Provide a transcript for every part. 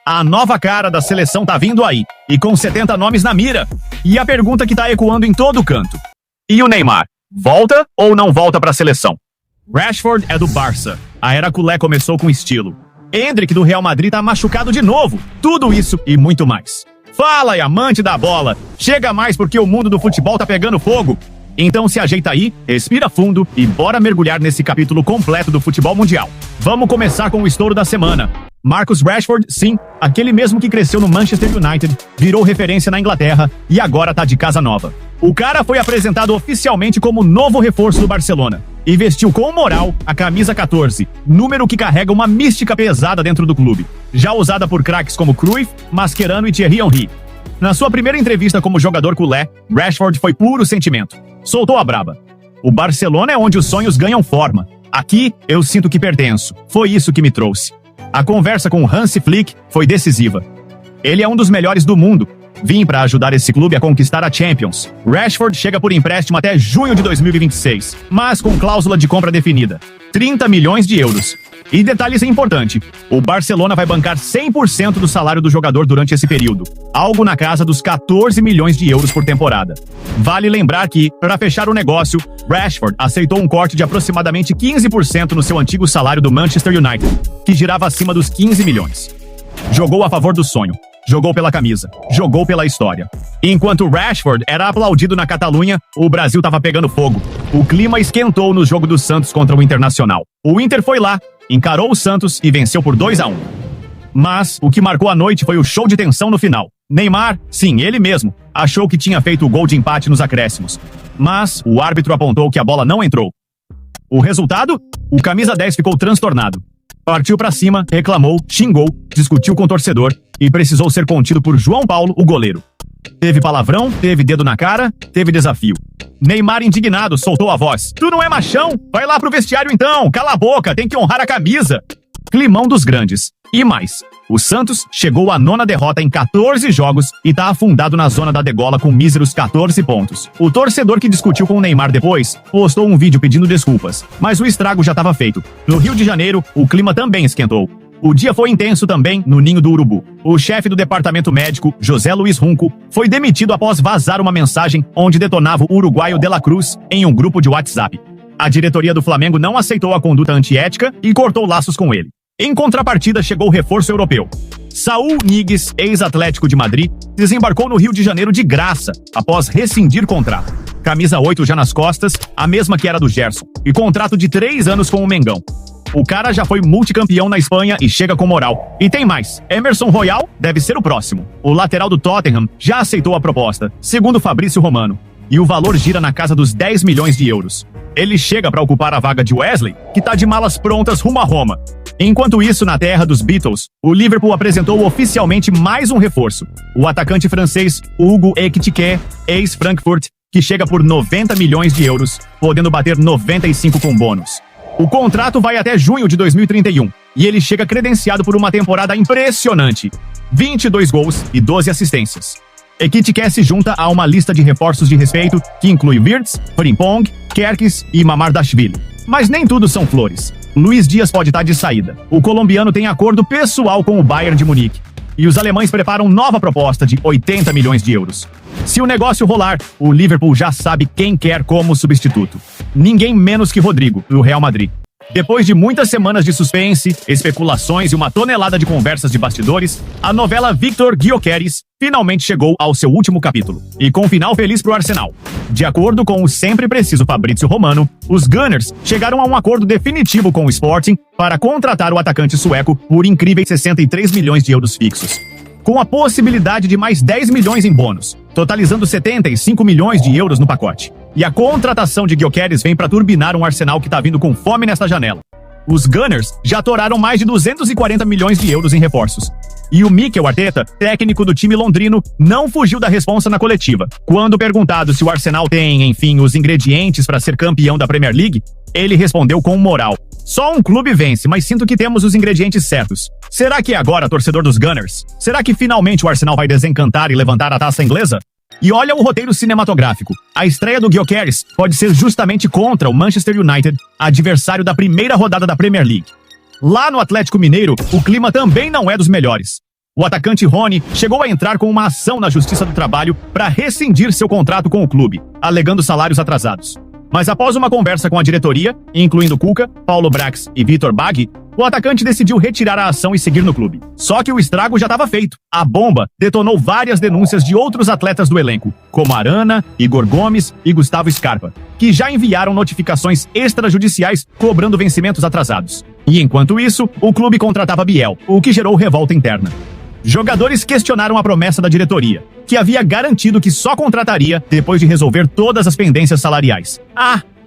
A nova cara da seleção tá vindo aí, e com 70 nomes na mira. E a pergunta que tá ecoando em todo canto. E o Neymar? Volta ou não volta pra seleção? Rashford é do Barça. A era culé começou com estilo. Endrick do Real Madrid tá machucado de novo. Tudo isso e muito mais. Fala aí, amante da bola. Chega mais porque o mundo do futebol tá pegando fogo. Então se ajeita aí, respira fundo e bora mergulhar nesse capítulo completo do futebol mundial. Vamos começar com o estouro da semana. Marcus Rashford, sim, aquele mesmo que cresceu no Manchester United, virou referência na Inglaterra e agora tá de casa nova. O cara foi apresentado oficialmente como novo reforço do Barcelona e vestiu com moral a camisa 14, número que carrega uma mística pesada dentro do clube, já usada por craques como Cruyff, Mascherano e Thierry Henry. Na sua primeira entrevista como jogador culé, Rashford foi puro sentimento. Soltou a braba. O Barcelona é onde os sonhos ganham forma. Aqui, eu sinto que pertenço. Foi isso que me trouxe. A conversa com Hansi Flick foi decisiva. Ele é um dos melhores do mundo. Vim para ajudar esse clube a conquistar a Champions. Rashford chega por empréstimo até junho de 2026, mas com cláusula de compra definida. 30 milhões de euros. E detalhe importante, o Barcelona vai bancar 100% do salário do jogador durante esse período, algo na casa dos 14 milhões de euros por temporada. Vale lembrar que, para fechar o negócio, Rashford aceitou um corte de aproximadamente 15% no seu antigo salário do Manchester United, que girava acima dos 15 milhões. Jogou a favor do sonho, jogou pela camisa, jogou pela história. Enquanto Rashford era aplaudido na Catalunha, o Brasil tava pegando fogo. O clima esquentou no jogo do Santos contra o Internacional. O Inter foi lá, encarou o Santos e venceu por 2-1. Mas o que marcou a noite foi o show de tensão no final. Neymar, sim, ele mesmo, achou que tinha feito o gol de empate nos acréscimos. Mas o árbitro apontou que a bola não entrou. O resultado? O camisa 10 ficou transtornado. Partiu pra cima, reclamou, xingou, discutiu com o torcedor e precisou ser contido por João Paulo, o goleiro. Teve palavrão, teve dedo na cara, teve desafio. Neymar, indignado, soltou a voz. Tu não é machão? Vai lá pro vestiário então, cala a boca, tem que honrar a camisa. Climão dos grandes. E mais, o Santos chegou à 9ª derrota em 14 jogos e tá afundado na zona da degola com míseros 14 pontos. O torcedor que discutiu com o Neymar depois postou um vídeo pedindo desculpas, mas o estrago já estava feito. No Rio de Janeiro, o clima também esquentou. O dia foi intenso também no Ninho do Urubu. O chefe do departamento médico, José Luiz Runco, foi demitido após vazar uma mensagem onde detonava o uruguaio De La Cruz em um grupo de WhatsApp. A diretoria do Flamengo não aceitou a conduta antiética e cortou laços com ele. Em contrapartida, chegou o reforço europeu. Saúl Ñíguez, ex-Atlético de Madrid, desembarcou no Rio de Janeiro de graça, após rescindir contrato. Camisa 8 já nas costas, a mesma que era do Gerson, e contrato de 3 anos com o Mengão. O cara já foi multicampeão na Espanha e chega com moral. E tem mais, Emerson Royal deve ser o próximo. O lateral do Tottenham já aceitou a proposta, segundo Fabrício Romano. E o valor gira na casa dos 10 milhões de euros. Ele chega para ocupar a vaga de Wesley, que tá de malas prontas rumo a Roma. Enquanto isso, na terra dos Beatles, o Liverpool apresentou oficialmente mais um reforço. O atacante francês Hugo Ekitike, ex-Frankfurt, que chega por 90 milhões de euros, podendo bater 95 com bônus. O contrato vai até junho de 2031, e ele chega credenciado por uma temporada impressionante. 22 gols e 12 assistências. Ekitike se junta a uma lista de reforços de respeito que inclui Wirtz, Frimpong, Kerkez e Mamardashvili. Mas nem tudo são flores. Luiz Dias pode estar de saída. O colombiano tem acordo pessoal com o Bayern de Munique. E os alemães preparam nova proposta de 80 milhões de euros. Se o negócio rolar, o Liverpool já sabe quem quer como substituto. Ninguém menos que Rodrigo, do Real Madrid. Depois de muitas semanas de suspense, especulações e uma tonelada de conversas de bastidores, a novela Victor Gyökeres finalmente chegou ao seu último capítulo. E com um final feliz pro Arsenal. De acordo com o sempre preciso Fabrício Romano, os Gunners chegaram a um acordo definitivo com o Sporting para contratar o atacante sueco por incríveis 63 milhões de euros fixos, com a possibilidade de mais 10 milhões em bônus, totalizando 75 milhões de euros no pacote. E a contratação de Gyökeres vem para turbinar um Arsenal que tá vindo com fome nesta janela. Os Gunners já atoraram mais de 240 milhões de euros em reforços. E o Mikel Arteta, técnico do time londrino, não fugiu da responsa na coletiva. Quando perguntado se o Arsenal tem, enfim, os ingredientes para ser campeão da Premier League, ele respondeu com moral. Só um clube vence, mas sinto que temos os ingredientes certos. Será que é agora, torcedor dos Gunners? Será que finalmente o Arsenal vai desencantar e levantar a taça inglesa? E olha o roteiro cinematográfico. A estreia do Gyökeres pode ser justamente contra o Manchester United, adversário da primeira rodada da Premier League. Lá no Atlético Mineiro, o clima também não é dos melhores. O atacante Rony chegou a entrar com uma ação na Justiça do Trabalho para rescindir seu contrato com o clube, alegando salários atrasados. Mas após uma conversa com a diretoria, incluindo Cuca, Paulo Brax e Vitor Baghi, o atacante decidiu retirar a ação e seguir no clube. Só que o estrago já estava feito. A bomba detonou várias denúncias de outros atletas do elenco, como Arana, Igor Gomes e Gustavo Scarpa, que já enviaram notificações extrajudiciais cobrando vencimentos atrasados. E enquanto isso, o clube contratava Biel, o que gerou revolta interna. Jogadores questionaram a promessa da diretoria, que havia garantido que só contrataria depois de resolver todas as pendências salariais.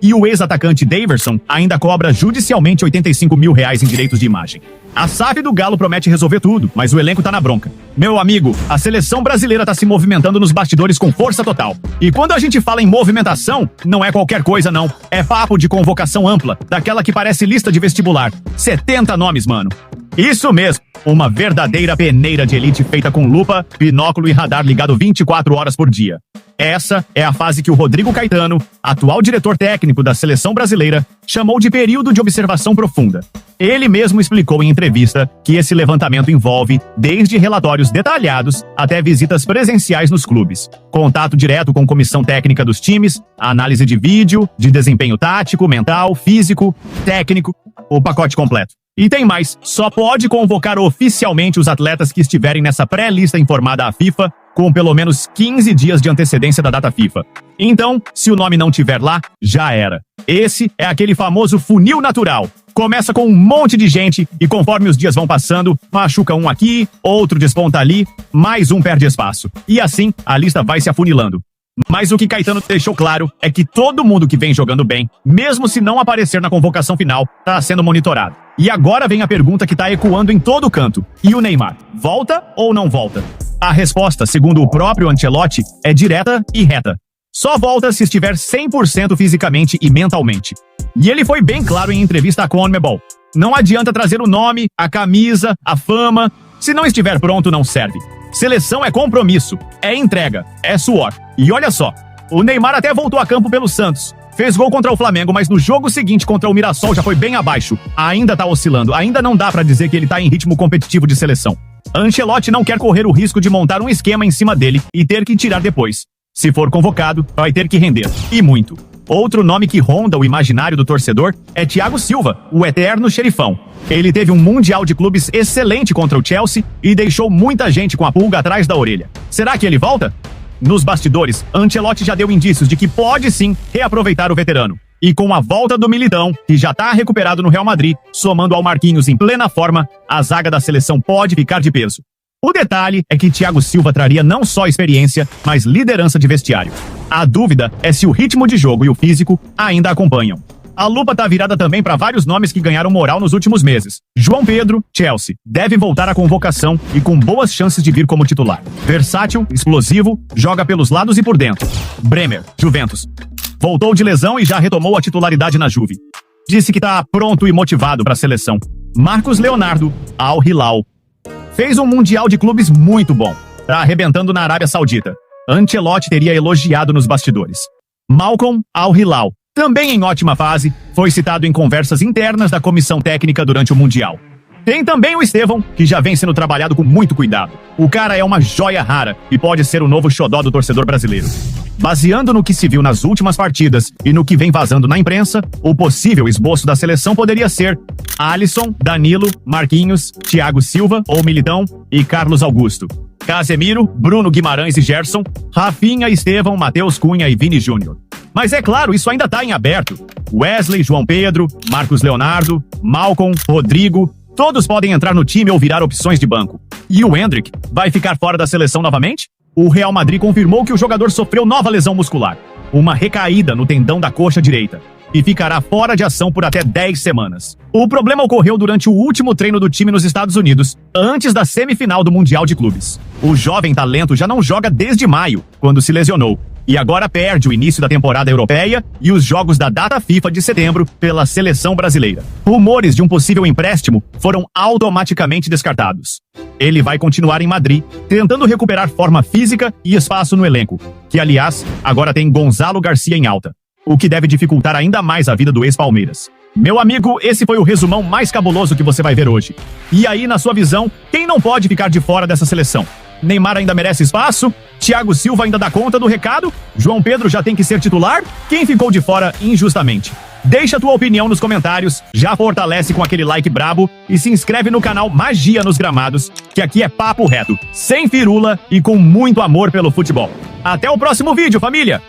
E o ex-atacante Daverson ainda cobra judicialmente R$85 mil em direitos de imagem. A SAF do Galo promete resolver tudo, mas o elenco tá na bronca. Meu amigo, a seleção brasileira tá se movimentando nos bastidores com força total. E quando a gente fala em movimentação, não é qualquer coisa não. É papo de convocação ampla, daquela que parece lista de vestibular. 70 nomes, mano. Isso mesmo, uma verdadeira peneira de elite feita com lupa, binóculo e radar ligado 24 horas por dia. Essa é a fase que o Rodrigo Caetano, atual diretor técnico da seleção brasileira, chamou de período de observação profunda. Ele mesmo explicou em entrevista que esse levantamento envolve desde relatórios detalhados até visitas presenciais nos clubes, contato direto com comissão técnica dos times, análise de vídeo, de desempenho tático, mental, físico, técnico, o pacote completo. E tem mais, só pode convocar oficialmente os atletas que estiverem nessa pré-lista informada à FIFA com pelo menos 15 dias de antecedência da data FIFA. Então, se o nome não tiver lá, já era. Esse é aquele famoso funil natural. Começa com um monte de gente e conforme os dias vão passando, machuca um aqui, outro desponta ali, mais um perde espaço. E assim, a lista vai se afunilando. Mas o que Caetano deixou claro é que todo mundo que vem jogando bem, mesmo se não aparecer na convocação final, tá sendo monitorado. E agora vem a pergunta que tá ecoando em todo canto. E o Neymar, volta ou não volta? A resposta, segundo o próprio Ancelotti, é direta e reta. Só volta se estiver 100% fisicamente e mentalmente. E ele foi bem claro em entrevista à CONMEBOL. Não adianta trazer o nome, a camisa, a fama. Se não estiver pronto, não serve. Seleção é compromisso, é entrega, é suor. E olha só, o Neymar até voltou a campo pelo Santos. Fez gol contra o Flamengo, mas no jogo seguinte contra o Mirassol já foi bem abaixo. Ainda tá oscilando, ainda não dá pra dizer que ele tá em ritmo competitivo de seleção. Ancelotti não quer correr o risco de montar um esquema em cima dele e ter que tirar depois. Se for convocado, vai ter que render. E muito. Outro nome que ronda o imaginário do torcedor é Thiago Silva, o eterno xerifão. Ele teve um Mundial de Clubes excelente contra o Chelsea e deixou muita gente com a pulga atrás da orelha. Será que ele volta? Nos bastidores, Ancelotti já deu indícios de que pode sim reaproveitar o veterano. E com a volta do Militão, que já tá recuperado no Real Madrid, somando ao Marquinhos em plena forma, a zaga da seleção pode ficar de peso. O detalhe é que Thiago Silva traria não só experiência, mas liderança de vestiário. A dúvida é se o ritmo de jogo e o físico ainda acompanham. A lupa tá virada também para vários nomes que ganharam moral nos últimos meses. João Pedro, Chelsea, deve voltar à convocação e com boas chances de vir como titular. Versátil, explosivo, joga pelos lados e por dentro. Bremer, Juventus. Voltou de lesão e já retomou a titularidade na Juve. Disse que tá pronto e motivado para a seleção. Marcos Leonardo, Al Hilal. Fez um Mundial de Clubes muito bom. Tá arrebentando na Arábia Saudita. Ancelotti teria elogiado nos bastidores. Malcolm Al Hilal, também em ótima fase, foi citado em conversas internas da comissão técnica durante o Mundial. Tem também o Estevão, que já vem sendo trabalhado com muito cuidado. O cara é uma joia rara e pode ser o novo xodó do torcedor brasileiro. Baseando no que se viu nas últimas partidas e no que vem vazando na imprensa, o possível esboço da seleção poderia ser Alisson, Danilo, Marquinhos, Thiago Silva ou Militão e Carlos Augusto. Casemiro, Bruno Guimarães e Gerson, Rafinha, Estevão, Matheus Cunha e Vini Júnior. Mas é claro, isso ainda tá em aberto. Wesley, João Pedro, Marcos Leonardo, Malcolm, Rodrigo, todos podem entrar no time ou virar opções de banco. E o Endrick vai ficar fora da seleção novamente? O Real Madrid confirmou que o jogador sofreu nova lesão muscular, uma recaída no tendão da coxa direita, e ficará fora de ação por até 10 semanas. O problema ocorreu durante o último treino do time nos Estados Unidos, antes da semifinal do Mundial de Clubes. O jovem talento já não joga desde maio, quando se lesionou, e agora perde o início da temporada europeia e os jogos da data FIFA de setembro pela seleção brasileira. Rumores de um possível empréstimo foram automaticamente descartados. Ele vai continuar em Madrid, tentando recuperar forma física e espaço no elenco, que, aliás, agora tem Gonzalo Garcia em alta, o que deve dificultar ainda mais a vida do ex-Palmeiras. Meu amigo, esse foi o resumão mais cabuloso que você vai ver hoje. E aí, na sua visão, quem não pode ficar de fora dessa seleção? Neymar ainda merece espaço? Thiago Silva ainda dá conta do recado? João Pedro já tem que ser titular? Quem ficou de fora injustamente? Deixa a tua opinião nos comentários, já fortalece com aquele like brabo e se inscreve no canal Magia nos Gramados, que aqui é papo reto, sem firula e com muito amor pelo futebol. Até o próximo vídeo, família!